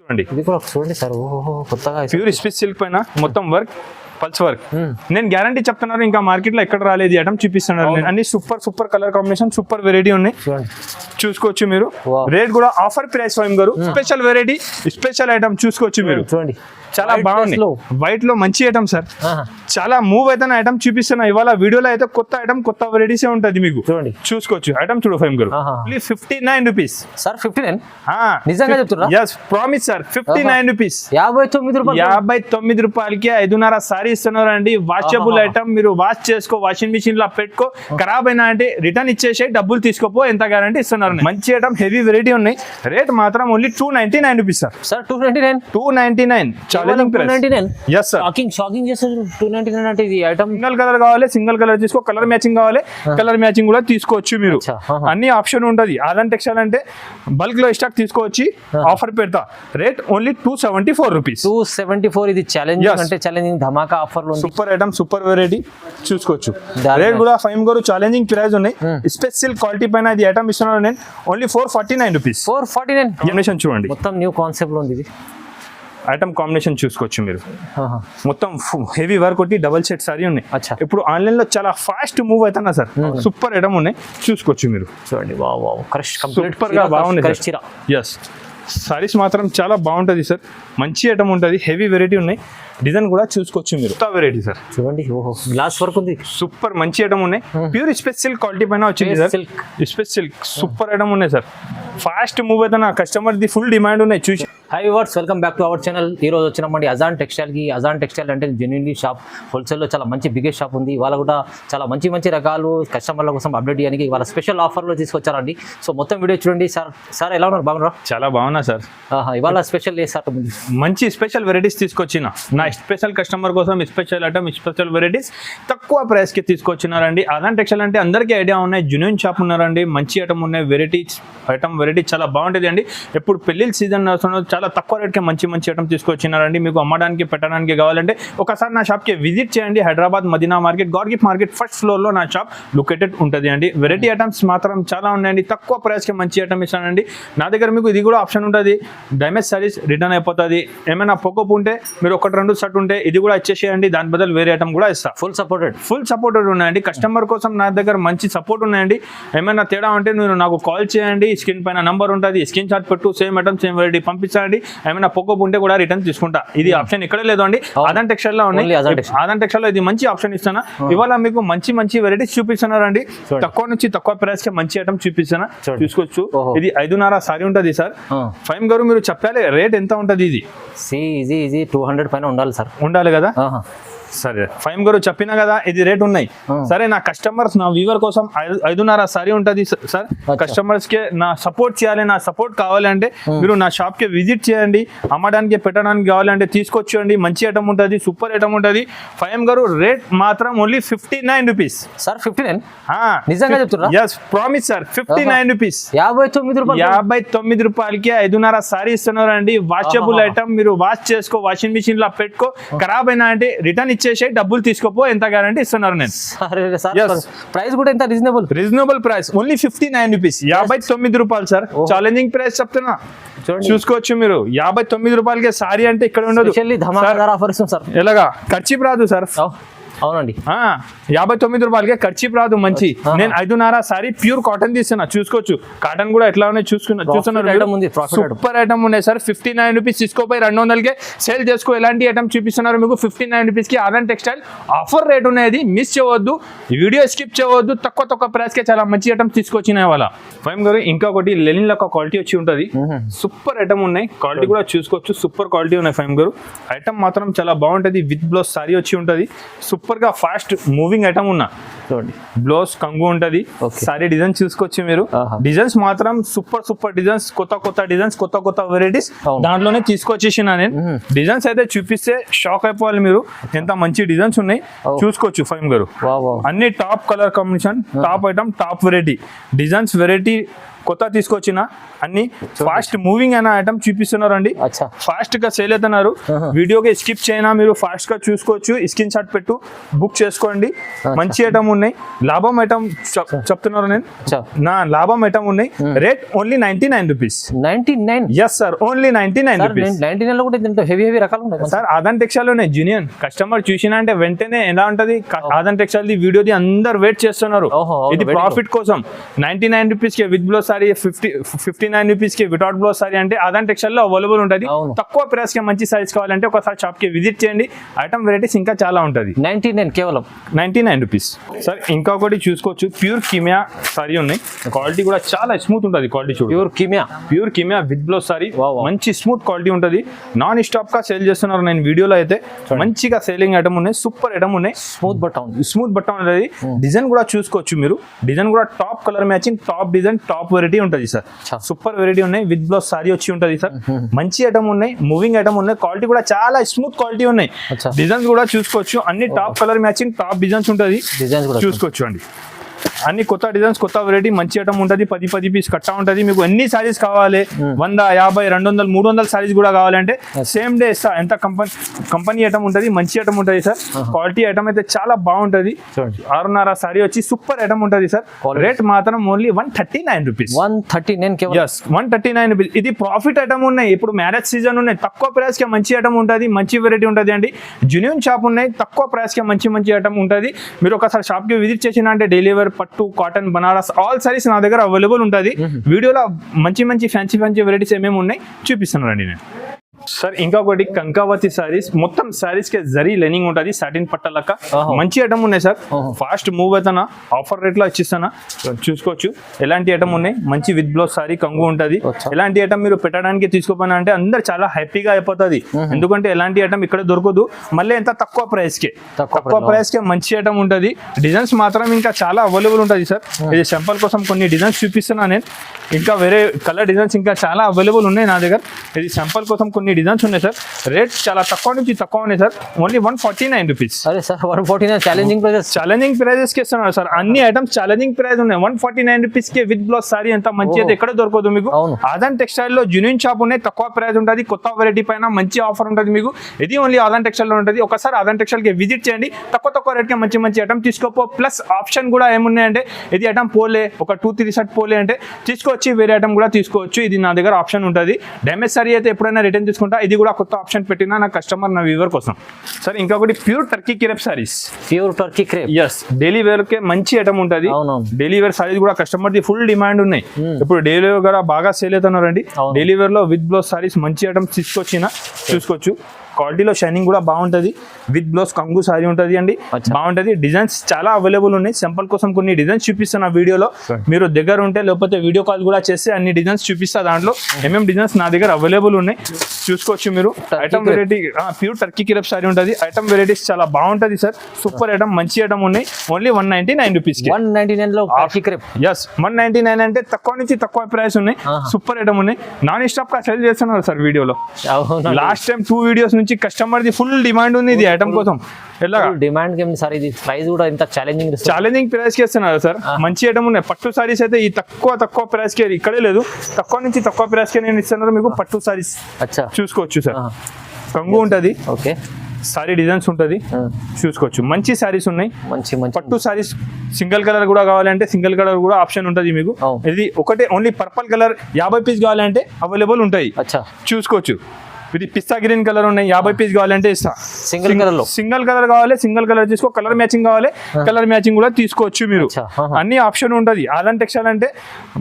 చూడండి ఇది కూడా చూడండి సార్. ఓహో కొత్తగా ప్యూర్ స్పెస్ సిల్క్ పైన మొత్తం వర్క్, పల్స్ వర్క్. నేను గ్యారంటీ చెప్తున్నాను, ఇంకా మార్కెట్ లో ఎక్కడ రాలేదు ఈ ఐటమ్ చూపిస్తున్నారు. నేను అన్ని super colour combination, super variety ఉన్నాయి, చూసుకోవచ్చు మీరు. రేట్ కూడా ఆఫర్ ప్రైస్ ఫైమ్ గారు. స్పెషల్ వెరైటీ, స్పెషల్ ఐటమ్ చూసుకోవచ్చు మీరు. చూడండి చాలా బాగుంది. వైట్ లో మంచి ఐటమ్ సార్, చాలా మూవ్ అయితే ఐటమ్ చూపిస్తున్నా ఇవాళ వీడియోలో. అయితే కొత్త ఐటమ్, కొత్త వెరైటీస్ ఉంటుంది మీకు. చూడండి చూసుకోవచ్చు ఐటమ్. చూడు ఫైమ్ గారు, 59 రూపీస్ సార్. 59 నిజంగా చెప్తున్నా? yes promise sir. 59 రూపీస్, 59 రూపాయలు. 59 రూపాయలకి 5.5 సారీ ఇస్తున్నారు అండి. వాషబుల్ ఐటమ్, మీరు వాష్ చేసుకో, వాషింగ్ మిషన్ లో పెట్టుకో, ఖరాబ్ అయినా అంటే రిటర్న్ ఇచ్చేసి డబ్బులు తీసుకోపో, ఎంత గ్యారంటీ ఇస్తున్నారు. మంచి ఐటమ్, హెవీ వెరైటీ ఉన్నాయి. రేట్ మాత్రం only 299 rupees sir. Sir 299 challenging price. 299 yes sir. Shocking చేస్తారు. 299 అంటే ఇది ఐటమ్ సింగిల్ కలర్ కావాలి, సింగిల్ కలర్ తీసుకో. కలర్ మ్యాచింగ్ కావాలి, కలర్ మ్యాచింగ్ కూడా తీసుకోవచ్చు మీరు. అన్ని ఆప్షన్ ఉంటది. ఆదాన్ టెక్స్టైల్ అంటే బల్క్ లో స్టాక్ తీసుకోవచ్చు. ఆఫర్ పెడతా. Rate only 274 rupees. 274. ఇది ఛాలెంజింగ్ అంటే ఛాలెంజింగ్ ధమాకా ఆఫర్ లో సూపర్ ఐటమ్, సూపర్ వెరైటీ చూసుకోవచ్చు. రేట్ కూడా ఫైమ్ గారు ఛాలెంజింగ్ ప్రైస్ ఉన్నాయి. స్పెషల్ క్వాలిటీ పైన ఇది ఐటమ్ ఇస్తున్నాను నేను. Only 449 rupees. 449 కాంబినేషన్ చూడండి. మొత్తం న్యూ కాన్సెప్ట్ లో ఉంది ఇది ఐటమ్. కాంబినేషన్ చూసుకోవచ్చు మీరు. మొత్తం హెవీ వర్క్ ఒకటి, డబల్ సెట్ సారీ ఉన్నాయి. ఇప్పుడు ఆన్లైన్ లో చాలా ఫాస్ట్ మూవ్ అవుతున్నా సార్. సూపర్ ఐటమ్ ఉన్నాయి, చూసుకోవచ్చు మీరు. చూడండి సూపర్ గా బాగుంది. ఎస్, సారీస్ మాత్రం చాలా బాగుంటది సార్. మంచి ఐటమ్ ఉంటుంది, హెవీ వెరైటీ ఉన్నాయి. డిజైన్ కూడా చూసుకోవచ్చు మీరు. కొత్త వెరైటీ సార్. చూడండి ఓహో గ్లాస్ వర్క్ ఉంది. సూపర్ మంచి ఐటమ్ ఉన్నాయి. ప్యూర్ స్పెషల్ క్వాలిటీ పైన వచ్చింది sir. Special silk super item ఉన్నాయి సార్. ఫాస్ట్ మూవ్ అయితే నా కస్టమర్ ది ఫుల్ డిమాండ్ ఉన్నాయి. చూసి high viewers, welcome back to our channel. ఈ రోజు వచ్చినామండి అజాన్ టెక్స్టైల్ కి. అజాన్ టెక్స్టైల్ అంటే జెన్యున్లీ షాప్, హోల్సేల్ లో చాలా మంచి బిగ్గెస్ట్ షాప్ ఉంది. ఇవాళ కూడా చాలా మంచి మంచి రకాలు కస్టమర్ల కోసం అప్డేట్ చేయడానికి ఇవాళ స్పెషల్ ఆఫర్ లో తీసుకొచ్చారండి. సో మొత్తం వీడియో చూడండి. సార్ ఎలా ఉన్నారు? బాగున్నారా? చాలా బాగున్నా సార్. ఇవాళ స్పెషల్ సార్ మంచి స్పెషల్ వెరైటీస్ తీసుకొచ్చిన. నా స్పెషల్ కస్టమర్ కోసం స్పెషల్ ఐటమ్, స్పెషల్ వెరైటీస్ తక్కువ ప్రైస్ కి తీసుకొచ్చినారండి. అజాన్ టెక్స్టైల్ అంటే అందరికీ ఐడియా ఉన్నాయి. జెన్యూన్ షాప్ ఉన్నారండి. మంచి ఐటమ్ ఉన్నాయి. వెరైటీ చాలా బాగుంటుంది అండి. ఎప్పుడు పెళ్లిళ్ళ సీజన్ చాలా తక్కువ రేట్కి మంచి ఐటమ్ తీసుకొచ్చినారండి. మీకు అమ్మడానికి, పెట్టడానికి కావాలంటే ఒకసారి నా షాప్కి విజిట్ చేయండి. Hyderabad Madina market, god gift market first floor లో నా షాప్ లొకేటెడ్ ఉంటుంది అండి. వెరైటీ ఐటమ్స్ మాత్రం చాలా ఉన్నాయండి. తక్కువ ప్రైస్కి మంచి ఐటమ్ ఇస్తానండి. నా దగ్గర మీకు ఇది కూడా ఆప్షన్ ఉంటుంది. డ్యామేజ్ సారీస్ రిటర్న్ అయిపోతుంది. ఏమైనా పొగపు ఉంటే మీరు 1-2 షర్ట్ ఉంటే ఇది కూడా ఇచ్చేసేయండి. దాని బదులు వేరే ఐటమ్ కూడా ఇస్తా. ఫుల్ సపోర్టెడ్ ఉన్నాయండి. కస్టమర్ కోసం నా దగ్గర మంచి సపోర్ట్ ఉన్నాయండి. ఏమైనా తేడా ఉంటే మీరు నాకు కాల్ చేయండి. స్క్రీన్ పైన నంబర్ ఉంటుంది, స్క్రీన్ షాట్ పెట్టు. సేమ్ ఐటమ్, సేమ్ వెరైటీ పంపించండి. ఏమైనా పొగపు ఉంటే కూడా రిటర్న్ తీసుకుంటా. ఇది ఆప్షన్ ఇక్కడే లేదు అండి, అజాన్ టెక్స్టైల్ లో ఉన్నాయి. అజాన్ టెక్స్టైల్ లో ఇది మంచి ఆప్షన్ ఇస్తాను. ఇవాళ మీకు మంచి వెరైటీస్ చూపిస్తున్నారండి. తక్కువ నుంచి తక్కువ ప్రైస్ కి మంచి ఐటమ్ చూపిస్తాను. చూసుకోవచ్చు. ఇది 5.5 సారీ ఉంటుంది సార్. ఫైమ్ గారు మీరు చెప్పాలి రేట్ ఎంత ఉంటుంది? ఇది 200 పైన ఉండాలి సార్. ఉండాలి కదా? సరే ఫైమ్ గారు చెప్పినా కదా ఇది రేట్ ఉన్నాయి. సరే నా కస్టమర్స్, నా వ్యూవర్ కోసం 5.5 సారీ ఉంటుంది సార్. కస్టమర్స్ కి నా సపోర్ట్ చేయాలి. నా సపోర్ట్ కావాలంటే మీరు నా షాప్ కి విజిట్ చేయండి. అమ్మడానికి, పెట్టడానికి కావాలంటే తీసుకొచ్చేయండి. మంచి ఐటమ్ ఉంటుంది, సూపర్ ఐటమ్ ఉంటుంది. ఫైమ్ గారు రేట్ మాత్రం ఓన్లీ 59 రూపీస్ సార్. 59 నిజంగా చెప్తున్నా? yes promise sir. 59 రూపీస్, 59 రూపాయలకి 5.5 సారీ ఇస్తున్నారండి. వాషబుల్ ఐటమ్, మీరు వాష్ చేసుకో, వాషింగ్ మిషన్ లో పెట్టుకో, ఖరాబ్ అయినా అంటే రిటర్న్ ఇచ్చేసి డబ్బులు తీసుకోపో, ఎంత గ్యారంటీ ఇస్తున్నారు నేను. ప్రైస్ కూడా ఎంత రీజనబుల్ ప్రైస్. ఓన్లీ 59 రూపీస్, 59 రూపాయలు సార్. ఛాలెంజింగ్ ప్రైస్ చెప్తున్నా, చూసుకోవచ్చు మీరు. 59 రూపాయలకి సారీ అంటే ఇక్కడ ఉండదు. ఎలాగా ఖర్చు రాదు సార్. అవునండి, 59 రూపాయలకే ఖర్చు రాదు. మంచి నేను 5.5 సారీ ప్యూర్ కాటన్ తీస్తున్నా. చూసుకోవచ్చు. కాటన్ కూడా ఎట్లా ఉన్నాయి చూస్తున్నారు. సూపర్ ఐటమ్ ఉన్నాయి సార్. 59 రూపీస్ తీసుకోపోయి 200కే సేల్ చేసుకో. ఎలాంటి ఐటమ్ చూపిస్తున్నారు మీకు 59 రూపీస్ కి. అజాన్ టెక్స్టైల్ ఆఫర్ రేట్ ఉన్నది, మిస్ చేయవద్దు. వీడియో స్కిప్ చేయవద్దు. తక్కువ ప్రైస్ కే చాలా మంచి ఐటమ్ తీసుకొచ్చినాయి వాళ్ళ. ఫైమ్ గారు ఇంకొకటి లెనిన్ లో క్వాలిటీ వచ్చి ఉంటది. సూపర్ ఐటమ్ ఉన్నాయి. క్వాలిటీ కూడా చూసుకోవచ్చు. సూపర్ క్వాలిటీ ఉన్నాయి ఫైమ్ గారు. ఐటమ్ మాత్రం చాలా బాగుంటది. విత్ బ్లౌజ్ సారీ వచ్చి ఉంటది. సూపర్ గా ఫాస్ట్ మూవింగ్ ఐటమ్ ఉన్నా. బ్లౌజ్ కంగు ఉంటది. సారీ డిజైన్ చూసుకోవచ్చు మీరు. డిజైన్స్ మాత్రం సూపర్ డిజైన్స్, కొత్త డిజైన్స్, కొత్త వెరైటీస్ దాంట్లోనే తీసుకొచ్చేసిన నేను. డిజైన్స్ అయితే చూపిస్తే షాక్ అయిపోవాలి మీరు. ఎంత మంచి డిజైన్స్ ఉన్నాయి చూసుకోవచ్చు ఫైమ్ గారు. అన్ని top colour combination, top item, top variety. Designs, variety కొత్త తీసుకొచ్చిన అన్ని ఫాస్ట్ మూవింగ్ అయిన ఐటమ్ చూపిస్తున్నారండి. అచ్చా ఫాస్ట్ గా సేల్ అవుతున్నారు. వీడియోకి స్కిప్ చేయనా మీరు ఫాస్ట్ గా చూసుకోవచ్చు. స్క్రీన్ షాట్ పెట్టు బుక్ చేసుకోండి. మంచి ఐటమ్ ఉన్నాయి. లాభం ఐటమ్ చెప్తున్నారు నేను. నా లాభం ఐటమ్ ఉన్నాయి. Rate only 99 rupees. 99? Yes sir, only 99 rupees. 99 లో కూడా ఇంత హెవీ రకాలు ఉన్నాయి సార్. ఆదాన్ టెక్స్టైల్ ఉన్నాయి జూనియర్. కస్టమర్ చూసినా అంటే వెంటనే ఎలా ఉంటది ఆదాన్ టెక్స్టైల్ ది వీడియోది అందరు వెయిట్ చేస్తున్నారు. ఇది ప్రాఫిట్ కోసం 99 రూపీస్ కి విత్ బ్లౌజ్ సారీ, 59 రూపీస్ కి వితౌట్ బ్లౌజ్ సారీ అంటే ఆదాన్ టెక్స్టైల్ లో అవైలబుల్ ఉంటుంది. తక్కువ ప్రైస్ కి మంచి సైజ్ కావాలంటే ఒకసారి షాప్ కి విజిట్ చేయండి. ఐటమ్ వెరైటీస్ ఇంకా చాలా ఉంటది. 99 కేవలం 99 రూపీస్. సార్ ఇంకొకటి చూసుకోవచ్చు. ప్యూర్ కిమియా సారీ ఉన్నాయి. క్వాలిటీ కూడా చాలా స్మూత్ ఉంటుంది. క్వాలిటీ చూడు. Pure Kimia with blouse sorry మంచి స్మూత్ క్వాలిటీ ఉంటుంది. నాన్ స్టాప్ గా సేల్ చేస్తున్నారు. నేను వీడియోలో అయితే మంచిగా సేలింగ్ ఐటమ్ ఉన్నాయి. సూపర్ ఐటమ్ ఉన్నాయి. స్మూత్ బట్ట ఉంటుంది. డిజైన్ కూడా చూసుకోవచ్చు మీరు. డిజైన్ కూడా top colour matching, top design, top variety ఉంటుంది సార్. సూపర్ వెరైటీ ఉన్నాయి. విత్ బ్లౌజ్ సారీ వచ్చి ఉంటుంది సార్. మంచి ఐటమ్ ఉన్నాయి. మూవింగ్ ఐటమ్ ఉన్నాయి. క్వాలిటీ కూడా చాలా స్మూత్ క్వాలిటీ ఉన్నాయి. డిజైన్స్ కూడా చూసుకోవచ్చు. అన్ని top colour matching, top designs ఉంటుంది. చూసుకోవచ్చు అండి. అన్ని కొత్త డిజైన్స్, కొత్త వెరైటీ, మంచి ఐటమ్ ఉంటుంది. 10 పీస్ కట్టా ఉంటుంది. మీకు ఎన్ని సారీస్ కావాలి, 100, 50, 200, 300 సారీస్ కూడా కావాలంటే సేమ్ డే ఇస్తా. ఎంత కంపెనీ ఐటమ్ ఉంటుంది. మంచి ఐటమ్ ఉంటుంది సార్. క్వాలిటీ ఐటమ్ అయితే చాలా బాగుంటుంది. 6.5 సారీ వచ్చి సూపర్ ఐటమ్ ఉంటుంది సార్. రేట్ మాత్రం ఓన్లీ 139 రూపీస్. 139 రూపీస్. ఇది ప్రాఫిట్ ఐటమ్ ఉన్నాయి. ఇప్పుడు మ్యారేజ్ సీజన్ ఉన్నాయి. తక్కువ ప్రైస్ కి మంచి ఐటమ్ ఉంటుంది. మంచి వెరైటీ ఉంటుంది అండి. జెన్యూన్ షాప్ ఉన్నాయి. తక్కువ ప్రైస్ కి మంచి ఐటమ్ ఉంటుంది. మీరు ఒకసారి షాప్ కి విజిట్ చేసిన అంటే డైలీ వేర్, పట్టు, కాటన్, బనారస్ ఆల్ సారీస్ నా దగ్గర అవైలబుల్ ఉంటుంది. వీడియోలో మంచి ఫ్యాన్సీ వెరైటీస్ ఏమేమి ఉన్నాయి చూపిస్తున్నానండి నేను. సార్ ఇంకొకటి కంకావతి సారీస్. మొత్తం సారీస్ కి జరీ లైనింగ్ ఉంటుంది. సాటిన్ పట్టలక్క మంచి ఐటమ్ ఉన్నాయి సార్. ఫాస్ట్ మూవ్ అవుతానా, ఆఫర్ రేట్ లో ఇచ్చిస్తానా చూసుకోవచ్చు. ఎలాంటి ఐటమ్ ఉన్నాయి. మంచి విత్ బ్లౌజ్ సారీ కంగు ఉంటుంది. ఎలాంటి ఐటమ్ మీరు పెట్టడానికి తీసుకోపోయినా అంటే అందరు చాలా హ్యాపీగా అయిపోతుంది. ఎందుకంటే ఎలాంటి ఐటమ్ ఇక్కడ దొరకదు. మళ్ళీ ఎంత తక్కువ ప్రైస్ కి మంచి ఐటమ్ ఉంటుంది. డిజైన్స్ మాత్రం ఇంకా చాలా అవైలబుల్ ఉంటుంది సార్. ఇది సింపుల్ కోసం కొన్ని డిజైన్స్ చూపిస్తున్నా నేను. ఇంకా వేరే కలర్ డిజైన్స్ ఇంకా చాలా అవైలబుల్ ఉన్నాయి నా దగ్గర. ఇది సింపుల్ కోసం కొన్ని డిజైన్స్ ఉన్నాయి సార్. రేట్ చాలా తక్కువ నుంచి తక్కువ ఉన్నాయి సార్. Only 149 rupees. అరే సార్ 149 ఛాలెంజింగ్ ప్రైజెస్ కి ఇస్తున్నారు సార్. అన్ని ఐటమ్స్ ఛాలెంజింగ్ ప్రైస్ ఉన్నాయి. 149 రూపీస్ కి విత్ బ్లౌజ్ సారీ ఎంత మంచి అయితే ఎక్కడ దొరకదు మీకు. ఆదాన్ టెక్స్టైల్ లో జెన్యూన్ షాప్ ఉన్నాయి. తక్కువ ప్రైస్ ఉంటుంది. కొత్త వెరైటీ పైన మంచి ఆఫర్ ఉంటుంది మీకు. ఇది ఓన్లీ ఆదాన్ టెక్స్టైల్ లో ఉంటుంది. ఒకసారి ఆదాన్ టెక్స్టైల్ కి విజిట్ చేయండి. తక్కువ రేట్ కి మంచి ఐటమ్ తీసుకోపో. ప్లస్ ఆప్షన్ కూడా ఏమున్నాయంటే ఇది ఐటమ్ పోలే, ఒక 2-3 సెట్ పోలే అంటే తీసుకొచ్చి వేరే ఐటమ్ కూడా తీసుకోవచ్చు. ఇది నా దగ్గర ఆప్షన్ ఉంటుంది. డ్యామేజ్ సారీ అయితే ఎప్పుడైనా రిటర్న్ తీసుకుంటా. ఇది కూడా కొత్త ఆప్షన్ పెట్టినా నా కస్టమర్, నా వ్యూవర్ కోసం. సార్ ఇంకొకటి pure Turkey crepe sarees. Yes, daily wear కే మంచి ఐటమ్ ఉంటుంది. డైలీ వేర్ సారీస్ కూడా కస్టమర్ ది ఫుల్ డిమాండ్ ఉన్నాయి. ఇప్పుడు డైలీ వేర్ కూడా బాగా సేల్ అవుతున్నారండి. డైలీ వేర్ లో విత్ బ్లౌజ్ సారీస్ మంచి ఐటమ్స్ తీసుకొచ్చిన చూసుకోవచ్చు. క్వాలిటీలో షైనింగ్ కూడా బాగుంటుంది. విత్ బ్లౌజ్ కంగు సారీ ఉంటుంది అండి. బాగుంటుంది. డిజైన్స్ చాలా అవైలబుల్ ఉన్నాయి. సింపుల్ కోసం కొన్ని డిజైన్స్ చూపిస్తున్నా వీడియోలో. మీరు దగ్గర ఉంటే లేకపోతే వీడియో కాల్ కూడా చేస్తే అన్ని డిజైన్స్ చూపిస్తా. దాంట్లో ఏమేమి డిజైన్స్ నా దగ్గర అవైలబుల్ ఉన్నాయి చూసుకోవచ్చు మీరు. Item variety pure Turkey crepe sorry ఉంటుంది. ఐటమ్ వెరైటీస్ చాలా బాగుంటుంది సార్. సూపర్ ఐటమ్, మంచి ఐటమ్ ఉన్నాయి. Only 199 rupees. 199 అంటే తక్కువ నుంచి తక్కువ ప్రైస్ ఉన్నాయి. సూపర్ ఐటమ్ ఉన్నాయి. నాన్ స్టాప్ గా సేల్ చేస్తున్నారు సార్ వీడియోలో. లాస్ట్ టైం 2 వీడియోస్ నుంచి కస్టమర్ ది ఫుల్ డిమాండ్ ఉంది ఇది ఐటమ్ కోసం. ఎలా డిమాండ్ సార్ ఇది ప్రైస్ కూడా ఇంత ఛాలెంజింగ్ ప్రైస్ కి ఇస్తున్నారు సార్. మంచి ఐటమ్ ఉన్నాయి. పట్టు సారీస్ అయితే ఈ తక్కువ ప్రైస్ కి ఇక్కడే లేదు. తక్కువ నుంచి తక్కువ ప్రైస్ కి నేను ఇస్తున్నారు మీకు పట్టు సారీస్. చూసుకోవచ్చు సార్. కంగు ఉంటది. ఓకే, సారీ డిజైన్స్ ఉంటుంది చూసుకోవచ్చు. మంచి సారీస్ ఉన్నాయి. పట్టు సారీస్ సింగిల్ కలర్ కూడా కావాలంటే సింగిల్ కలర్ కూడా ఆప్షన్ ఉంటుంది మీకు. ఇది ఒకటే ఓన్లీ పర్పల్ కలర్ 50 పీస్ కావాలంటే అవైలబుల్ ఉంటాయి. చూసుకోవచ్చు. ఇది పిస్తా గ్రీన్ కలర్ ఉన్నాయి. 50 పీస్ కావాలంటే ఇస్తా. సింగిల్ కలర్ కావాలి, సింగిల్ కలర్ తీసుకో. కలర్ మ్యాచింగ్ కావాలి, కలర్ మ్యాచింగ్ కూడా తీసుకోవచ్చు మీరు. అన్ని ఆప్షన్ ఉంటుంది. ఆదాన్ టెక్స్టైల్ అంటే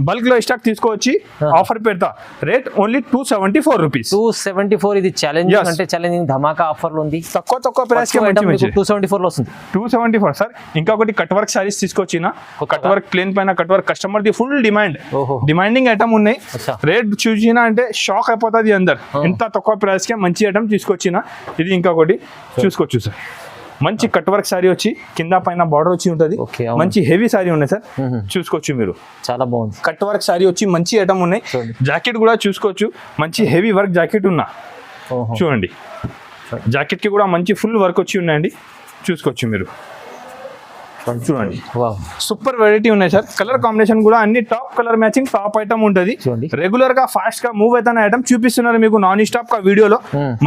బల్క్ లో స్టాక్ తీసుకోవచ్చు. ఆఫర్ పెడతా. Rate only 274 rupees. 274. ఇది ఛాలెంజింగ్ అంటే ఛాలెంజింగ్ ధమాకా ఆఫర్ ఉంది. తక్కువ ప్రైస్ కి 274 లో వస్తుంది. 274 సార్. ఇంకొకటి కట్ వర్క్ సారీస్ తీసుకొచ్చిన. కట్ వర్క్ ప్లేన్ పైన cut work customer the full demanding item ఉన్నాయి. రేట్ చూసినా అంటే షాక్ అయిపోతుంది అందరు. ఎంత తక్కువ ప్రైస్ కి మంచి ఐటమ్ తీసుకొచ్చిన. ఇది ఇంకొకటి చూసుకోవచ్చు సార్. మంచి కట్ వర్క్ సారీ వచ్చి కింద పైన బార్డర్ వచ్చి ఉంటుంది. మంచి హెవీ సారీ ఉన్నాయి సార్. చూసుకోవచ్చు మీరు. చాలా బాగుంది. కట్ వర్క్ సారీ వచ్చి మంచి ఐటమ్ ఉన్నాయి. జాకెట్ కూడా చూసుకోవచ్చు. మంచి హెవీ వర్క్ జాకెట్ ఉన్నా చూడండి. జాకెట్ కి కూడా మంచి ఫుల్ వర్క్ వచ్చి ఉన్నాయండి. చూసుకోవచ్చు మీరు. చూడండి వావ్ సూపర్ వెరైటీ ఉన్నాయి సార్. కలర్ కాంబినేషన్ కూడా అన్ని top colour matching top item ఉంటుంది. చూడండి. రెగ్యులర్ గా ఫాస్ట్ గా మూవ్ అవుతున్న ఐటమ్ చూపిస్తున్నారు మీకు నాన్ స్టాప్ గా వీడియోలో.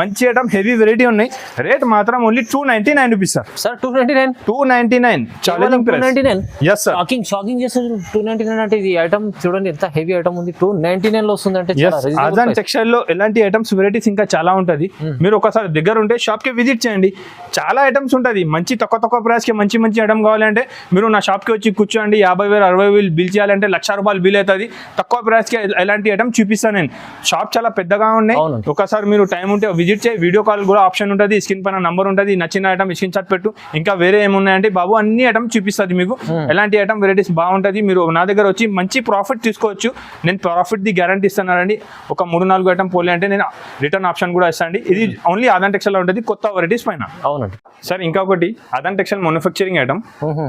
మంచి ఐటమ్ హెవీ వెరైటీ ఉన్నాయి. రేట్ మాత్రం only 299 rupees sir. Sir 299 299 challenging price. 299 yes sir. Shocking చేస్తుంది 299 అంటే ఇది ఐటమ్ చూడండి ఎంత హెవీ ఐటమ్ ఉంది 299 లో వస్తుంది అంటే చాలా reasonable అజాన్ price. టెక్స్టైల్ లో ఎలాంటి ఐటమ్స్ వెరైటీస్ ఇంకా చాలా ఉంటది. మీరు ఒకసారి దగ్గర ఉంటే షాప్ కి విజిట్ చేయండి. చాలా ఐటమ్స్ ఉంటది. మంచి తక్కువ ప్రైస్ కి మంచి ఐటమ్ కావాలంటే మీరు నా షాప్ కి వచ్చి కూర్చోండి. 50,000 60,000 బిల్ చేయాలంటే ₹1,00,000 బిల్ అవుతుంది. తక్కువ ప్రైస్ కి ఎలాంటి ఐటమ్ చూపిస్తాను నేను. షాప్ చాలా పెద్దగా ఉన్నాయి. అవును. ఒకసారి మీరు టైం ఉంటే విజిట్ చేయి. వీడియో కాల్ కూడా ఆప్షన్ ఉంటుంది. స్క్రీన్ పైన నంబర్ ఉంటుంది. నచ్చిన ఐటమ్ స్క్రీన్ షాట్ పెట్టు. ఇంకా వేరే ఏమున్నాయంటే బాబు అన్ని ఐటమ్ చూపిస్తుంది మీకు. ఎలాంటి ఐటమ్ వెరైటీస్ బాగుంటుంది. మీరు నా దగ్గర వచ్చి మంచి ప్రాఫిట్ తీసుకోవచ్చు. నేను ప్రాఫిట్ ది గ్యారంటీ ఇస్తున్నానండి. ఒక 3-4 ఐటమ్ పోలే అంటే నేను రిటర్న్ ఆప్షన్ కూడా ఇస్తాను. ఇది ఓన్లీ ఆదాన్ టెక్స్టైల్ లో ఉంటుంది కొత్త వెరైటీస్ పైన. అవునండి సార్ ఇంకొకటి ఆదాన్ టెక్స్టైల్ మ్యానుఫ్యాక్చరింగ్ ఐటమ్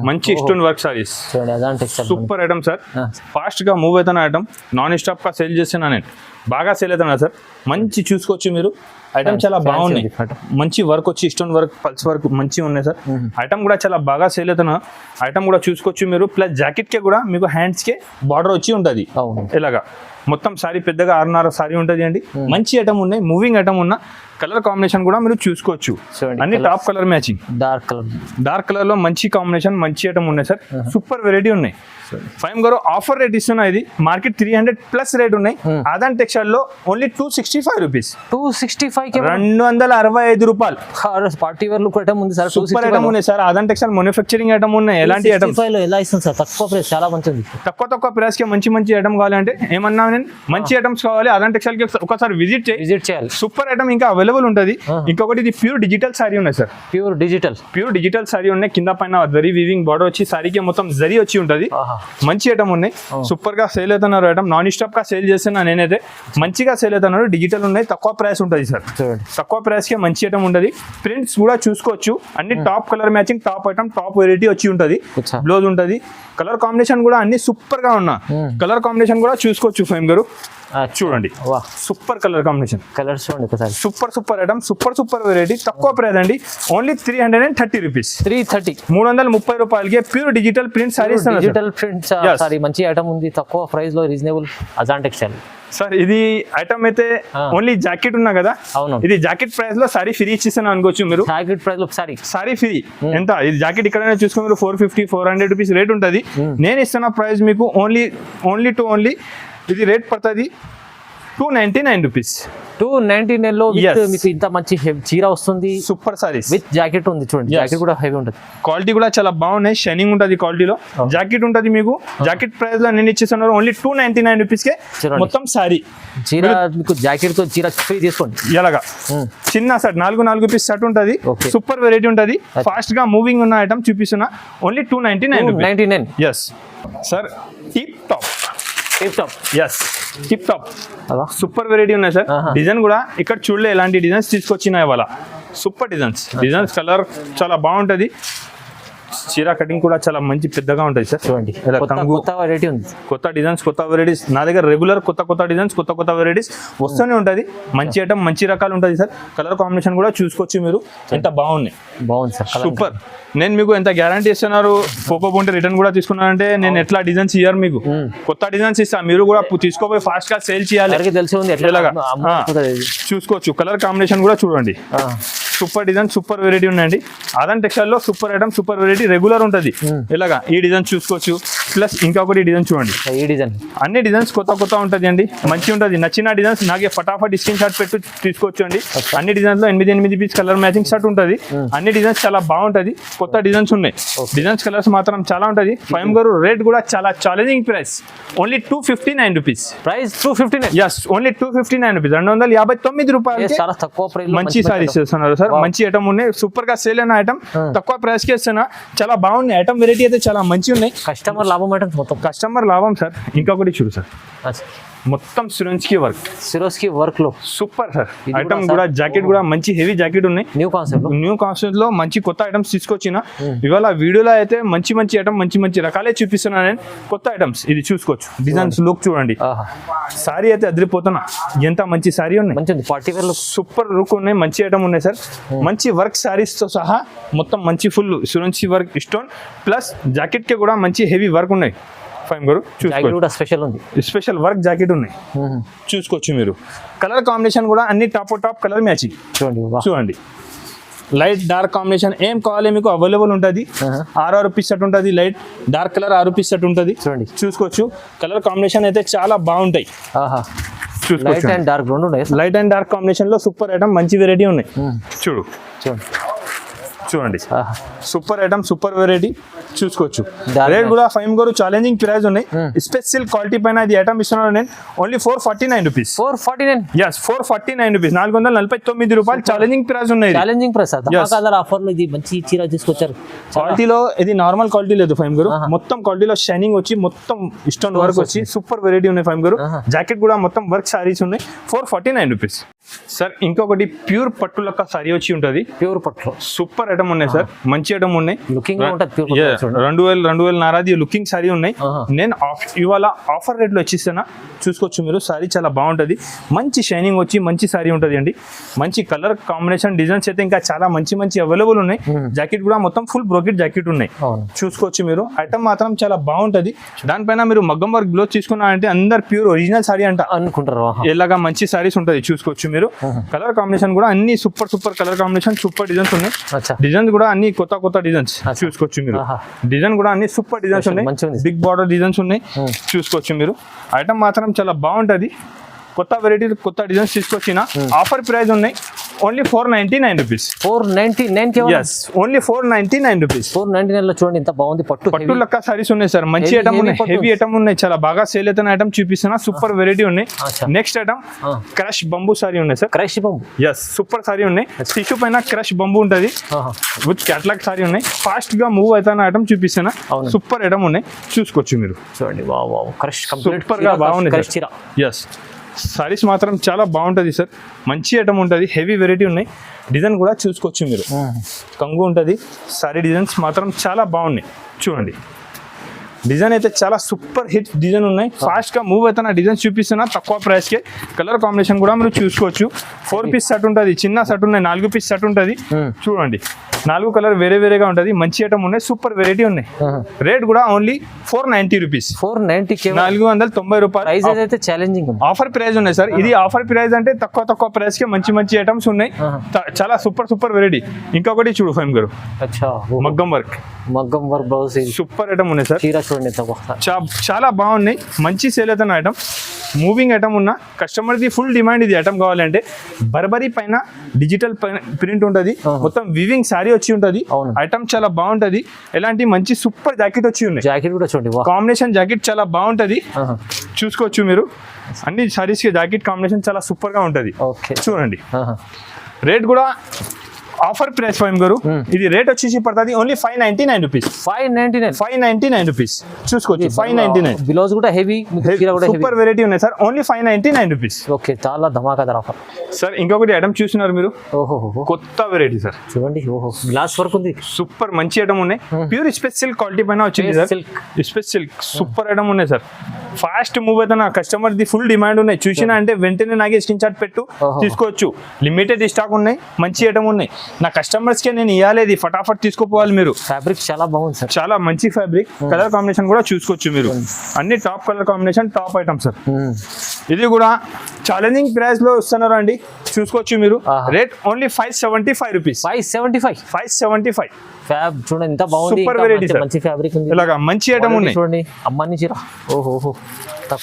మంచి స్టోన్ వర్క్ సారీస్ చూడండి అజాన్ textile super item sir. Fast గా మూవ్ అవుతున్న ఐటమ్ నాన్ స్టాప్ గా సేల్ చేస్తున్నా నేను. బాగా సేల్ అవుతున్నా సార్. మంచి చూసుకోవచ్చు మీరు. ఐటమ్ చాలా బాగున్నాయి. మంచి వర్క్ వచ్చి స్టోన్ వర్క్ పల్స్ వర్క్ మంచిగా ఉన్నాయి సార్. ఐటమ్ కూడా చాలా బాగా సేల్ అవుతున్నా. ఐటమ్ కూడా చూసుకోవచ్చు మీరు. ప్లస్ జాకెట్ కే కూడా మీకు హ్యాండ్స్ కే బార్డర్ వచ్చి ఉంటుంది ఇలాగా. మొత్తం సారీ పెద్దగా 6.5 సారీ ఉంటుంది అండి. మంచి ఐటమ్ ఉన్నాయి. మూవింగ్ ఐటమ్ ఉన్న కలర్ కాంబినేషన్ కూడా మీరు చూసుకోవచ్చు. అన్ని top colour matching. Dark colour లో మంచి కాంబినేషన్ మంచి ఐటమ్ ఉన్నాయి సార్. సూపర్ వెరైటీ ఉన్నాయి. ఫైమ్ గారు ఆఫర్ రేట్ ఇస్తున్నా. ఇది మార్కెట్ 300+ రేట్ ఉన్నాయి. ఆదాన్ టెక్స్టైల్ లో ఓన్లీ 265 రూపీస్. 265 రూపాయలు. పార్టీ వేర్ లుక్ ఐటమ్ ఉంది సార్. సూపర్ ఐటమ్ ఉన్నాయి సార్. ఆదాన్ టెక్స్టైల్ మ్యానుఫ్యాక్చరింగ్ ఐటమ్ ఉన్నాయి. ఎలాంటి ఐటమ్ ఎలా ఇస్తుంది సార్? తక్కువ ప్రైస్ చాలా మంచిది. తక్కువ ప్రైస్ కి మంచి ఐటమ్ కావాలంటే ఏమన్నా నేను మంచి ఐటమ్స్ కావాలి ఆదాన్ టెక్స్టైల్ కి ఒకసారి విజిట్ చేయాలి. సూపర్ ఐటమ్ ఇంకా అవైలబుల్ ఉంటుంది. ఇంకొకటి ఇది ప్యూర్ డిజిటల్ సారీ ఉన్నాయి సార్. ప్యూర్ డిజిటల్ సారీ ఉన్నాయి. కింద పైన జరీ వీవింగ్ బార్డర్ వచ్చి సారీకి మొత్తం జరీ వచ్చి ఉంటుంది. మంచి ఐటమ్ ఉన్నాయి. సూపర్ గా సేల్ అవుతున్నారు ఐటమ్. నాన్ స్టాప్ గా సేల్ చేస్తున్నా నేనైతే. మంచిగా సేల్ అవుతున్నారు. డిజిటల్ ఉన్నాయి. తక్కువ ప్రైస్ ఉంటుంది సార్. తక్కువ ప్రైస్ కి మంచి ఐటమ్ ఉంటుంది. ప్రింట్స్ కూడా చూసుకోవచ్చు. అన్ని top colour matching top item top variety వచ్చి ఉంటుంది. బ్లౌజ్ ఉంటుంది. కలర్ కాంబినేషన్ కూడా అన్ని సూపర్ గా ఉన్నా. కలర్ కాంబినేషన్ కూడా చూసుకోవచ్చు ఫైమ్ గారు. చూడండి సూపర్ కలర్ కాంబినేషన్. కలర్స్ చూడండి ఒకసారి. Super item super variety. తక్కువ ప్రైస్ అండి. Only 330 rupees. 330 రూపాయలకి pure digital print saris. Digital print sorry మంచి ఐటమ్ ఉంది. తక్కువ ప్రైస్ లో రీజనబుల్ అజాన్ టెక్స్టైల్. సార్ ఇది ఐటమ్ అయితే ఓన్లీ జాకెట్ ఉన్నా కదా. అవును. ఇది జాకెట్ ప్రైస్ లో సారీ ఫ్రీ ఇచ్చిస్తాను అనుకోవచ్చు మీరు. జాకెట్ ప్రైస్ లో సారీ ఫ్రీ ఎంత? ఇది జాకెట్ ఇక్కడ చూసుకుని మీరు 450-400 రూపీస్ రేట్ ఉంటుంది. నేను ఇస్తున్న ప్రైస్ మీకు ఓన్లీ ఇది రేట్ పడుతుంది 299 రూపీస్. 299 లో మీకు ఇంత మంచి చీర వస్తుంది. సూపర్ సారీస్ విత్ జాకెట్ ఉంది. చూడండి జాకెట్ కూడా హెవీ ఉంటుంది. క్వాలిటీ కూడా చాలా బాగున్నాయి. షైనింగ్ ఉంటుంది క్వాలిటీలో. జాకెట్ ఉంటుంది మీకు. జాకెట్ ప్రైస్ లో నేను ఇచ్చేస్తున్నారు ఓన్లీ 299 రూపీస్ కే మొత్తం సారీ. చీర మీకు జాకెట్ తో చీర ఫ్రీ తీసుకోండి. ఎలాగా చిన్న షర్ట్ 4 పీస్ షర్ట్ ఉంటుంది. సూపర్ వెరైటీ ఉంటుంది. ఫాస్ట్ గా మూవింగ్ ఉన్న ఐటమ్ చూపిస్తున్నా. Only 299. Yes sir. Tip top super variety ఉన్నాయి సార్. డిజైన్ కూడా ఇక్కడ చూడలే ఎలాంటి డిజైన్స్ తీసుకొచ్చినాయి వాళ్ళ. సూపర్ డిజైన్స్ కలర్ చాలా బాగుంటది. చీర కటింగ్ కూడా చాలా మంచి పెద్దగా ఉంటుంది సార్. చూడండి కొత్త వెరైటీ ఉంది. కొత్త డిజైన్స్ కొత్త వెరైటీస్ నా దగ్గర రెగ్యులర్ కొత్త డిజైన్స్ కొత్త వెరైటీస్ వస్తూనే ఉంటుంది. మంచి ఐటమ్ మంచి రకాలు ఉంటుంది సార్. కలర్ కాంబినేషన్ కూడా చూసుకోవచ్చు మీరు. ఎంత బాగుంది సార్. సూపర్. నేను మీకు ఎంత గ్యారంటీ ఇస్తున్నారు. పోకపోతే రిటర్న్ కూడా తీసుకున్నానంటే నేను ఎట్లా డిజైన్స్ ఇయ్యారు మీకు. కొత్త డిజైన్స్ ఇస్తా. మీరు కూడా తీసుకోపోయి ఫాస్ట్ గా సేల్ చేయాలి. తెలిసి ఉంది చూసుకోవచ్చు. కలర్ కాంబినేషన్ కూడా చూడండి. సూపర్ డిజైన్ సూపర్ వెరైటీ ఉన్నాయండి. ఆదాన్ టెక్స్టైల్ లో super item super variety regular ఉంటుంది. ఇలాగా ఈ డిజైన్ చూసుకోవచ్చు. ప్లస్ ఇంకొకటి డిజైన్ చూడండి. ఈ డిజైన్ అన్ని డిజైన్స్ కొత్త ఉంటుంది అండి. మంచి ఉంటుంది. నచ్చిన డిజైన్స్ నాకే ఫటాఫట్ స్క్రీన్ షాట్ పెట్టు తీసుకోవచ్చు అండి. అన్ని డిజైన్స్ లో 8 పీస్ కలర్ మ్యాచింగ్ షర్ట్ ఉంటుంది. అన్ని డిజైన్స్ చాలా బాగుంటది. కొత్త డిజైన్స్ ఉన్నాయి. డిజైన్స్ కలర్స్ మాత్రం చాలా ఉంటుంది. ఫైమ్ గారు రేట్ కూడా చాలా challenging price. Only 259 rupees. Price 259. Yes only 259 rupees. 259 రూపాయలు. చాలా తక్కువ ప్రైస్ మంచి సారీస్ చేస్తున్నారు సార్. మంచి ఐటమ్ ఉన్నాయి. సూపర్ గా సేల్ అయిన ఐటమ్ తక్కువ ప్రైస్ కి ఇస్తున్నా. చాలా బాగున్నాయి. ఐటమ్ వెరైటీ అయితే చాలా మంచి ఉన్నాయి. కస్టమర్ లాభం సార్. ఇంకొకటి చూడు సార్. మొత్తం సిరోన్స్కి వర్క్, సిరోస్కి వర్క్ లో సూపర్ సార్. ఇది కూడా ఐటమ్ సార్. కూడా జాకెట్ కూడా మంచి హెవీ జాకెట్ ఉన్నాయి. న్యూ కాన్సెప్ట్ న్యూ కాన్సెప్ట్ లో మంచి కొత్త ఐటమ్స్ తీసుకొచ్చిన ఇవాళ వీడియోలో అయితే మంచి మంచి ఐటమ్ మంచి రకాలే చూపిస్తున్నాను నేను. కొత్త ఐటమ్స్ ఇది చూసుకోవచ్చు, డిజైన్స్ లుక్ చూడండి. సారీ అయితే అదిరిపోతున్నా, ఎంత మంచి సారీ ఉన్నాయి, మంచి ఉంది పార్టీ వేర్ లో. సూపర్ లుక్ ఉన్నాయి, మంచి ఐటమ్ ఉన్నాయి సార్. మంచి వర్క్ సారీస్ తో సహా మొత్తం మంచి ఫుల్ సురంచి వర్క్ స్టోన్ ప్లస్ జాకెట్ కి కూడా మంచి హెవీ వర్క్ ఉన్నాయి. ఫైమ్ గారు జాకెట్ చూసుకోవచ్చు, కూడా స్పెషల్ ఉంది, స్పెషల్ వర్క్ జాకెట్ ఉన్నాయి చూసుకోవచ్చు మీరు. కలర్ కాంబినేషన్ కూడా అన్ని టాప్ కలర్ మ్యాచింగ్ చూడండి. వాహ్. చూడండి, లైట్ డార్క్ కాంబినేషన్ ఏం కావాలి మీకు అవైలబుల్ ఉంటుంది. 6 రూపీస్ సెట్ ఉంటుంది, light dark colour 6 rupees set ఉంటుంది. చూడండి చూసుకోవచ్చు, కలర్ కాంబినేషన్ అయితే చాలా బాగుంటాయి. ఆహా, లైట్ చూసుకోవచ్చు, అండ్ డార్క్ రెండు ఉన్నాయి. లైట్ అండ్ డార్క్ కాంబినేషన్ లో సూపర్ ఐటమ్ మంచి వెరైటీ ఉన్నాయి. చూడు చూడండి. చూడండి, ఆహా, సూపర్ ఐటమ్ సూపర్ వెరైటీ చూసుకోవచ్చు. Dark రేట్ కూడా ఫైమ్ గారు ఛాలెంజింగ్ ప్రైస్ ఉన్నాయి. స్పెషల్ క్వాలిటీ పైన ఇది ఐటమ్ ఇస్తున్నాను నేను ఓన్లీ 449 రూపీస్. 449 ఎస్ 449 రూపీస్, 449 రూపాయలు ఛాలెంజింగ్ ప్రైస్ ఉన్నాయి. ఛాలెంజింగ్ ప్రైస్ ధమాకాదార్ ఆఫర్ లో ఇది మంచి చీర తీసుకొచ్చారు. క్వాలిటీలో ఇది నార్మల్ క్వాలిటీ లేదు ఫైమ్ గారు, మొత్తం క్వాలిటీలో షైనింగ్ వచ్చి మొత్తం స్టోన్ వర్క్ వచ్చి సూపర్ వెరైటీ ఉన్నాయి ఫైమ్ గారు. జాకెట్ కూడా మొత్తం వర్క్ సారీస్ ఉన్నాయి. 449 రూపీస్ సార్. ఇంకొకటి ప్యూర్ పట్టు లెక్క సారీ వచ్చి ఉంటుంది, ప్యూర్ పట్టు సూపర్ ఐటమ్ ఉన్నాయి సార్, మంచి ఐటమ్ ఉన్నాయి. లుకింగ్ ఉంటుంది ప్యూర్ 2000 నారాది లుకింగ్ సారీ ఉన్నాయి. నేను ఇవాళ ఆఫర్ రేట్ లో వచ్చిస్తున్నా, చూసుకోవచ్చు మీరు. సారీ చాలా బాగుంటది, మంచి షైనింగ్ వచ్చి మంచి సారీ ఉంటది అండి. మంచి కలర్ కాంబినేషన్ డిజైన్స్ అయితే ఇంకా చాలా మంచి అవైలబుల్ ఉన్నాయి. జాకెట్ కూడా మొత్తం ఫుల్ బ్రోకెట్ జాకెట్ ఉన్నాయి, చూసుకోవచ్చు మీరు. ఐటమ్ మాత్రం చాలా బాగుంటది. దానిపైన మీరు మగ్గం వర్క్ గ్లోత్ తీసుకున్నారంటే అందరు ప్యూర్ ఒరిజినల్ సారీ అంట అనుకుంటారు. ఎలాగా మంచి సారీస్ ఉంటది, చూసుకోవచ్చు మీరు. కలర్ కాంబినేషన్ కూడా అన్ని super colour combination, super designs ఉన్నాయి. డిజైన్స్ కూడా అన్ని కొత్త డిజైన్స్ చూసుకోవచ్చు మీరు. డిజైన్ కూడా అన్ని సూపర్ డిజైన్స్ ఉన్నాయి, బిగ్ బార్డర్ డిజైన్స్ ఉన్నాయి, చూసుకోవచ్చు మీరు. ఐటమ్ మాత్రం చాలా బాగుంటది, కొత్త వెరైటీ కొత్త డిజైన్స్ తీసుకొచ్చిన. ఆఫర్ ప్రైస్ ఉన్నాయి only 499 rupees. 499 yes only 499 rupees. 499 లో చూడండి ఎంత బాగుంది. పట్టు లెక్క సారీస్ ఉన్నాయి సార్, మంచి ఐటమ్ ఉన్నాయి, హెవీ ఐటమ్ ఉన్నాయి, చాలా బాగా సేల్ అవుతున్న ఐటమ్ చూపిస్తున్నా. సూపర్ వెరైటీ ఉన్నాయి. Next item crush bamboo saree ఉన్నాయి sir. Crush bamboo yes super saree ఉన్నాయి. టిష్యూ పైన క్రష్ బంబూ ఉంటది, విత్ క్యాటలాగ్ సారీ ఉన్నాయి. ఫాస్ట్ గా మూవ్ అవుతున్న ఐటమ్ చూపిస్తున్నా. సూపర్ ఐటమ్ ఉన్నాయి, చూసుకోవచ్చు మీరు. చూడండి, వావ్ క్రష్ సూపర్ గా బాగుంది. ఎస్ సారీస్ మాత్రం చాలా బాగుంటది సార్, మంచి ఐటమ్ ఉంటుంది, హెవీ వెరైటీ ఉన్నాయి. డిజైన్ కూడా చూసుకోవచ్చు మీరు, కంగు ఉంటుంది. సారీ డిజైన్స్ మాత్రం చాలా బాగున్నాయి, చూడండి. డిజైన్ అయితే చాలా సూపర్ హిట్ డిజైన్ ఉన్నాయి. ఫాస్ట్ గా మూవ్ అవుతున్న డిజైన్స్ చూపిస్తున్నా తక్కువ ప్రైస్ కి. కలర్ కాంబినేషన్ కూడా మీరు చూసుకోవచ్చు. 4 పీస్ సెట్ ఉంటుంది, చిన్న సెట్ ఉన్నాయి, 4 పీస్ సెట్ ఉంటుంది. చూడండి, 4 కలర్ వేరేగా ఉంటుంది, మంచి ఐటమ్ ఉన్నాయి, సూపర్ వెరైటీ ఉన్నాయి. రేట్ కూడా ఓన్లీ 490 రూపీస్. 490 రూపాయలు. ప్రైస్ అయితే ఛాలెంజింగ్ ఆఫర్ ప్రైస్ ఉన్నాయి సార్. ఇది ఆఫర్ ప్రైస్ అంటే తక్కువ ప్రైస్ కి మంచి ఐటమ్స్ ఉన్నాయి, చాలా సూపర్ వెరైటీ. ఇంకొకటి చూడు ఫైమ్ గారు, మగ్గం వర్క్ బ్లౌజ్ సూపర్ ఐటమ్ ఉన్నాయి సార్. చూడండి, చాలా బాగున్నాయి, మంచి సేల్ అవుతున్న ఐటమ్, మూవింగ్ ఐటమ్ ఉన్న కస్టమర్ది ఫుల్ డిమాండ్. ఇది ఐటమ్ కావాలంటే బర్బరీ పైన డిజిటల్ ప్రింట్ ఉంటుంది, మొత్తం వివింగ్ సారీ వచ్చి ఉంటుంది. ఐటమ్ చాలా బాగుంటది. ఎలాంటి మంచి సూపర్ జాకెట్ వచ్చి ఉన్నాయి. జాకెట్ కూడా చూడండి, కాంబినేషన్ జాకెట్ చాలా బాగుంటది, చూసుకోవచ్చు మీరు. అన్ని సారీస్ కి జాకెట్ కాంబినేషన్ చాలా సూపర్ గా ఉంటది, చూడండి. రేట్ కూడా ఆఫర్ ప్రైస్ ఫైమ్ గారు. ఇది రేట్ వచ్చేసి పడుతుంది ఓన్లీ 599 రూపీస్. 599 రూపీస్, చూసుకోవచ్చు. 599. బ్లౌజ్ కూడా హెవీ, సూపర్ వెరైటీ ఉన్నాయి సార్, ఓన్లీ 599 రూపీస్. ఓకే, చాలా ధమాకాదార్ ఆఫర్ సార్. ఇంకొకటి ఐటమ్ చూస్తున్నారు మీరు, కొత్త వెరైటీ సార్. చూడండి, గ్లాస్ వర్క్ ఉంది, సూపర్ మంచి ఐటమ్ ఉన్నాయి. ప్యూర్ స్పెషల్ క్వాలిటీ పైన వచ్చింది సార్. స్పెషల్ సూపర్ ఐటమ్ ఉన్నాయి సార్. ఫాస్ట్ మూవ్ అవుతున్న కస్టమర్ ది ఫుల్ డిమాండ్ ఉన్నాయి. చూసినా అంటే వెంటనే నాకే స్క్రీన్ షాట్ పెట్టు తీసుకోవచ్చు. లిమిటెడ్ స్టాక్ ఉన్నాయి, మంచి ఐటమ్ ఉన్నాయి. నా కస్టమర్స్ కి నేను ఇవ్వాలి, ఫటాఫట్ తీసుకోపోవాలి మీరు. ఫ్యాబ్రిక్ చాలా బాగుంది సార్, చాలా మంచి ఫ్యాబ్రిక్. కలర్ కాంబినేషన్ కూడా చూసుకోవచ్చు మీరు, అన్ని top colour combination, top item sir. ఇది కూడా ఛాలెంజింగ్ ప్రైస్ లో ఇస్తున్నారు అండి, చూసుకోవచ్చు మీరు. Rate only 575 rupees. 575. చూడండి ఎంత బాగుంది, సూపర్ వెరైటీ, మంచి ఫ్యాబ్రిక్ ఉంది, ఇలాగా మంచి ఐటమ్ ఉన్నాయి. చూడండి, అమ్మని చీర,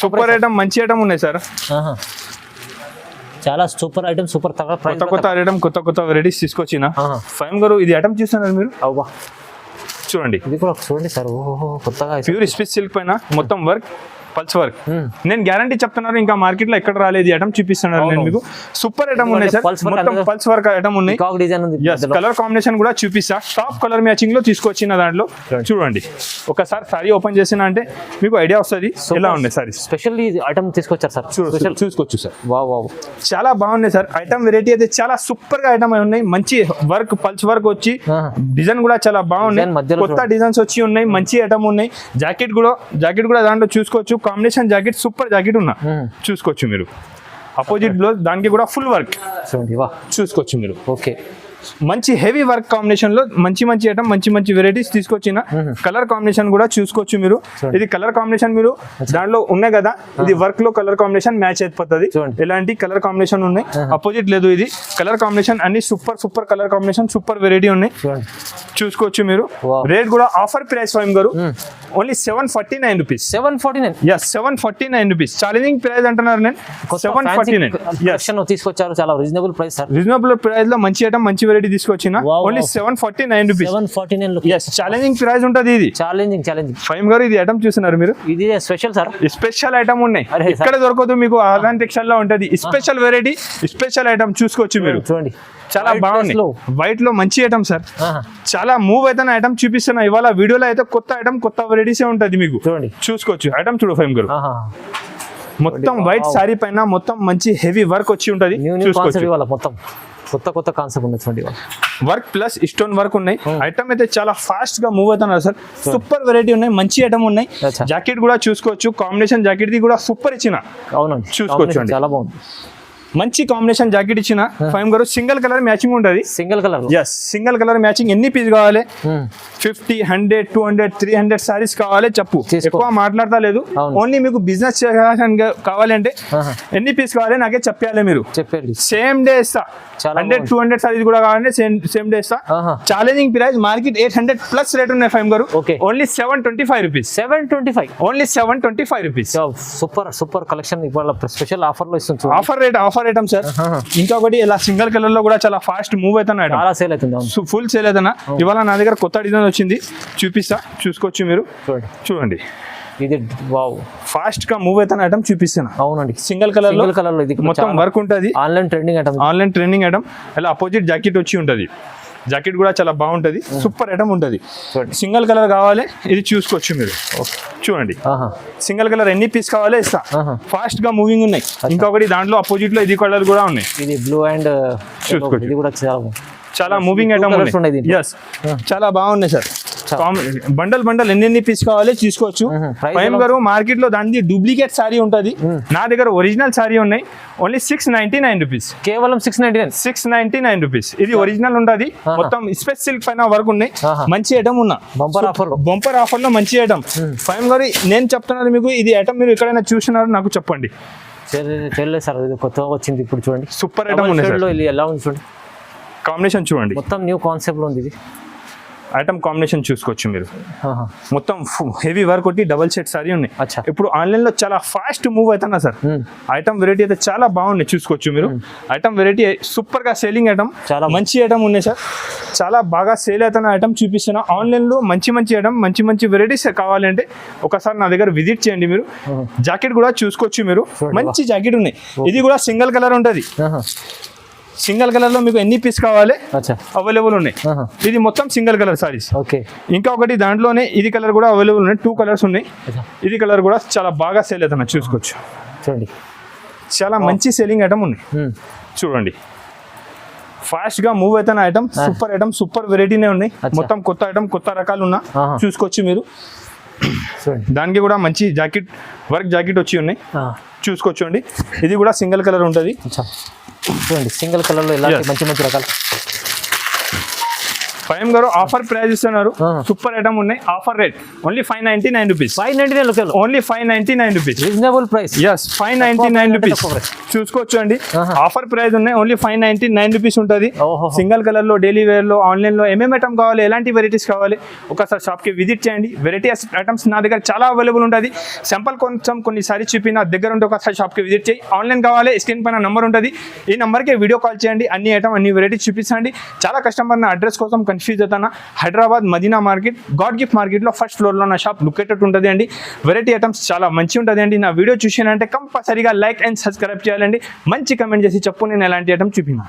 సూపర్ ఐటమ్, మంచి ఐటమ్ ఉన్నాయి సార్. చాలా సూపర్ ఐటమ్, సూపర్ కొత్త ఐటమ్, కొత్త వెరైటీస్ తీసుకొచ్చిన ఫైమ్ గారు. ఇది ఐటమ్ చూస్తున్నారు మీరు, చూడండి. ఇది కూడా చూడండి సార్, కొత్తగా ప్యూర్ స్పెస్ సిల్క్ పైన మొత్తం వర్క్, పల్స్ వర్క్ నేను గ్యారంటీ చెప్తున్నాను, ఇంకా మార్కెట్ లో ఎక్కడ రాలేదు ఐటమ్ చూపిస్తున్నారు నేను మీకు. సూపర్ ఐటమ్ ఉన్నాయి సార్, మొత్తం పల్స్ వర్క్ ఐటమ్ ఉన్నాయి. డిజైన్ ఉంది. కలర్ కాంబినేషన్ కూడా చూపిస్తా, టాప్ కలర్ మ్యాచింగ్ లో తీసుకొచ్చిన దాంట్లో చూడండి. ఒకసారి సారీ ఓపెన్ చేసిన అంటే మీకు ఐడియా వస్తుంది ఎలా ఉన్నాయి సారీ. స్పెషల్ ఐటమ్ తీసుకొచ్చారు సార్, చూసుకోవచ్చు సార్. వావ్ చాలా బాగున్నాయి సార్ ఐటమ్. వెరైటీ అయితే చాలా సూపర్ గా ఐటమ్ ఉన్నాయి. మంచి వర్క్ పల్స్ వర్క్ వచ్చి డిజైన్ కూడా చాలా బాగున్నాయి. కొత్త డిజైన్స్ వచ్చి ఉన్నాయి, మంచి ఐటమ్ ఉన్నాయి. జాకెట్ కూడా దాంట్లో చూసుకోవచ్చు. కాంబినేషన్ జాకెట్ సూపర్ జాకెట్ ఉన్నా చూసుకోవచ్చు మీరు. అపోజిట్ బ్లౌజ్ దానికి కూడా ఫుల్ వర్క్ చూసుకోవచ్చు మీరు. ఓకే, మంచి హెవీ వర్క్ కాంబినేషన్ లో మంచి ఐటమ్, మంచి వెరైటీస్ తీసుకొచ్చిన. కలర్ కాంబినేషన్ కూడా చూసుకోవచ్చు మీరు. ఇది కలర్ కాంబినేషన్ మీరు దాంట్లో ఉన్నాయి కదా, ఇది వర్క్ లో కలర్ కాంబినేషన్ మ్యాచ్ అయిపోతుంది. ఎలాంటి కలర్ కాంబినేషన్ ఉన్నాయి, అపోజిట్ లేదు. ఇది కలర్ కాంబినేషన్ అన్ని super colour combination, super variety ఉన్నాయి చూసుకోవచ్చు మీరు. రేట్ కూడా ఆఫర్ ప్రైస్ ఫైమ్ గారు only 749 rupees. 749 rupees challenging price అంటున్నారు. నేను 749 తీసుకొచ్చారు, చాలా reasonable price sir. Reasonable price లో మంచి ఐటమ్, మంచి వెరైటీ తీసుకొచ్చిన. Only 749 rupees. 749 ఛాలెంజింగ్ ప్రైస్ ఉంటుంది ఇది. ఛాలెంజింగ్ ఫైమ్ గారు ఇది ఐటమ్ చూస్తున్నారు మీరు, ఇది స్పెషల్ సార్. స్పెషల్ ఐటమ్ ఉన్నాయి, ఇక్కడ దొరకదు మీకు. ఆర్గాన్ టెక్స్టైల్ లో ఉంటది స్పెషల్ వెరైటీ, స్పెషల్ ఐటమ్ చూసుకోవచ్చు మీరు. చూడండి చాలా బాగుంది, వైట్ లో మంచి ఐటమ్ సార్. చాలా మూవ్ అయితే ఐటమ్ చూపిస్తున్నా ఇవాళ వీడియోలో అయితే. కొత్త ఐటమ్, కొత్త వెరైటీస్ ఉంటది మీకు చూసుకోవచ్చు. ఐటమ్ చూడు ఫైమ్ గారు, మొత్తం వైట్ సారీ పైన మొత్తం మంచి హెవీ వర్క్ వచ్చి ఉంటది చూసుకోవచ్చు. మొత్తం కొత్త కాన్సెప్ట్ ఉంది. వర్క్ ప్లస్ స్టోన్ వర్క్ ఉన్నాయి. ఐటమ్ అయితే చాలా ఫాస్ట్ గా మూవ్ అవుతున్నారు సార్. సూపర్ వెరైటీ ఉన్నాయి, మంచి ఐటమ్ ఉన్నాయి. జాకెట్ కూడా చూసుకోవచ్చు. కాంబినేషన్ జాకెట్ ది కూడా సూపర్ ఇచ్చిన. అవునండి, చూసుకోవచ్చు అండి, చాలా బాగుంది. మంచి కాంబినేషన్ జాకెట్ ఇచ్చిన. ఫైమ్ గారు సింగిల్ కలర్ మ్యాచింగ్ ఉంటుంది. Single colour, single colour matching. ఎన్ని పీస్ కావాలి? 50, 100, 200, 300 సారీస్ కావాలి చెప్పు. ఎక్కువ మాట్లాడతా లేదు, ఓన్లీ మీకు బిజినెస్ కావాలంటే ఎన్ని పీస్ కావాలి నాకే చెప్పాలి మీరు. చెప్పండి, సేమ్ డే ఇస్తా. 100, 200 సారీస్ కూడా కావాలంటే సేమ్ డే ఇస్తా. Challenging price market 800 plus rate ఉన్నాయి ఫైమ్ గారు. Only 725 rupees. 725 only 725 rupees. Super collection ఇవాళ స్పెషల్ ఆఫర్ లో ఇస్తుంది. Offer item sir. ఇంకొకటి ఇలా సింగిల్ కలర్ లో కూడా చాలా ఫాస్ట్ మూవ్ అవుతున్నాయి, చాలా సేల్ అవుతుంది, ఫుల్ సేల్ అవుతున్నా. ఇవాళ నా దగ్గర కొత్త డిజైన్ వచ్చింది, చూపిస్తా చూసుకోవచ్చు మీరు. చూడండి, ఇది వావ్ ఫాస్ట్ గా మూవ్ అవుతున్న ఐటమ్ చూపిస్తున్నా. అవునండి, సింగిల్ కలర్ లో ఇది మొత్తం వర్క్ ఉంటుంది. Online trending item. ఇలా అపోజిట్ జాకెట్ వచ్చి ఉంటది. జాకెట్ కూడా చాలా బాగుంటది, సూపర్ ఐటమ్ ఉంటది. సింగిల్ కలర్ కావాలి ఇది చూసుకోవచ్చు మీరు. చూడండి, సింగిల్ కలర్ ఎన్ని పీస్ కావాలి ఇస్తా. ఫాస్ట్ గా మూవింగ్ ఉన్నాయి. ఇంకొకటి దాంట్లో అపోజిట్ లో ఇది కలర్ కూడా ఉన్నాయి. ఇది బ్లూ అండ్ చూసుకోవచ్చు, ఇది కూడా చాలా మూవింగ్ ఐటమ్ ఉన్నాయి. చాలా బాగున్నాయి సార్. బండల్ ఎన్ని పీస్ కావాలి తీసుకోవచ్చు. ఫైమ్ గారు మార్కెట్ లో దాని డూప్లికేట్ సారీ ఉంటది, నా దగ్గర ఒరిజినల్ సారీ ఉన్నాయి. Only 699 rupees. కేవలం 699 రూపీస్. ఇది ఒరిజినల్ ఉంటది, మొత్తం స్పెషల్ సిల్క్ పైన వర్క్ ఉన్నాయి. మంచి ఐటమ్ ఉన్నా బంపర్ ఆఫర్ లో మంచి ఐటమ్. ఫైమ్ గారు నేను చెప్తున్నాను మీకు, ఇది ఐటమ్ మీరు ఎక్కడైనా చూసినారో నాకు చెప్పండి. తెలియదు సార్, ఇది కొత్తగా వచ్చింది ఇప్పుడు చూడండి. సూపర్ ఐటమ్ ఉన్నాయి, ఎలా ఉంది చూడండి. కాంబినేషన్ చూడండి, మొత్తం న్యూ కాన్సెప్ట్ లో ఉంది. ఇది ఐటమ్ కాంబినేషన్ చూసుకోవచ్చు మీరు. మొత్తం హెవీ వర్క్ ఒకటి డబల్ సెట్ సారీ ఉన్నాయి. ఇప్పుడు ఆన్లైన్ లో చాలా ఫాస్ట్ మూవ్ అవుతున్నా సార్. ఐటమ్ వెరైటీ అయితే చాలా బాగున్నాయి చూసుకోవచ్చు మీరు. ఐటమ్ వెరైటీ సూపర్ గా సేలింగ్ ఐటమ్, మంచి ఐటమ్ ఉన్నాయి సార్. చాలా బాగా సేల్ అవుతున్న ఐటమ్ చూపిస్తున్నా. ఆన్లైన్ లో మంచి ఐటమ్, మంచి వెరైటీస్ కావాలంటే ఒకసారి నా దగ్గర విజిట్ చేయండి మీరు. జాకెట్ కూడా చూసుకోవచ్చు మీరు, మంచి జాకెట్ ఉన్నాయి. ఇది కూడా సింగిల్ కలర్ ఉంటది. సింగిల్ కలర్ లో మీకు ఎన్ని పీస్ కావాలి అవైలబుల్ ఉన్నాయి. ఇది మొత్తం సింగిల్ కలర్ సారీస్. ఇంకా ఒకటి దాంట్లోనే ఇది కలర్ కూడా అవైలబుల్ ఉన్నాయి. 2 కలర్స్ ఉన్నాయి. ఇది కలర్ కూడా చాలా బాగా సేల్ అవుతున్నా చూసుకోవచ్చు. చూడండి, చాలా మంచి సేలింగ్ ఐటమ్ ఉన్నాయి. చూడండి, ఫాస్ట్ గా మూవ్ అవుతున్న ఐటమ్, సూపర్ ఐటమ్, సూపర్ వెరైటీనే ఉన్నాయి. మొత్తం కొత్త ఐటమ్, కొత్త రకాలు ఉన్నా చూసుకోవచ్చు మీరు. దానికి కూడా మంచి జాకెట్ వర్క్ జాకెట్ వచ్చి ఉన్నాయి చూసుకోవచ్చు అండి. ఇది కూడా సింగిల్ కలర్ ఉంటుంది. చూడండి, సింగిల్ కలర్ లో మంచి రకాలు. ఫైమ్ గారు ఆఫర్ ప్రైస్ ఇస్తున్నారు, సూపర్ ఐటమ్ ఉన్నాయి. Offer rate only 599 rupees. 599 only 599 rupees. Reasonable price. 599 rupees చూసుకోవచ్చు అండి. ఆఫర్ ప్రైస్ ఉన్నాయి, ఓన్లీ 599 రూపీస్ ఉంటుంది. సింగిల్ కలర్ లో డైలీ వేర్ లో ఆన్లైన్ లో ఏమేమి ఐటమ్ కావాలి, ఎలాంటి వెరైటీస్ కావాలి ఒకసారి షాప్ కి విజిట్ చేయండి. వెరైటీ ఐటమ్స్ నా దగ్గర చాలా అవైలబుల్ ఉంటుంది. సింపుల్ కొంచెం కొన్నిసారి చూపి నా దగ్గర ఉంటే ఒకసారి షాప్ కి విజిట్ చేయి. ఆన్లైన్ కావాలి స్క్రీన్ పైన నంబర్ ఉంటుంది, ఈ నంబర్ కి వీడియో కాల్ చేయండి. అన్ని ఐటమ్, అన్ని వెరైటీస్ చూపించండి. చాలా కస్టమర్ నా అడ్రస్ కోసం కన్ఫ్యూజ్ అవుతానా, Hyderabad Madina market god gift మార్కెట్లో ఫస్ట్ ఫ్లోర్లో నా షాప్ లొకేటెడ్ ఉంటుంది అండి. వెరైటీ ఐటమ్స్ చాలా మంచి ఉంటుంది అండి. నా వీడియో చూసానంటే కంపల్సరీగా లైక్ అండ్ సబ్స్క్రైబ్ చేయాలండి. మంచి కమెంట్ చేసి చెప్పు నేను ఎలాంటి ఐటమ్ చూపినా.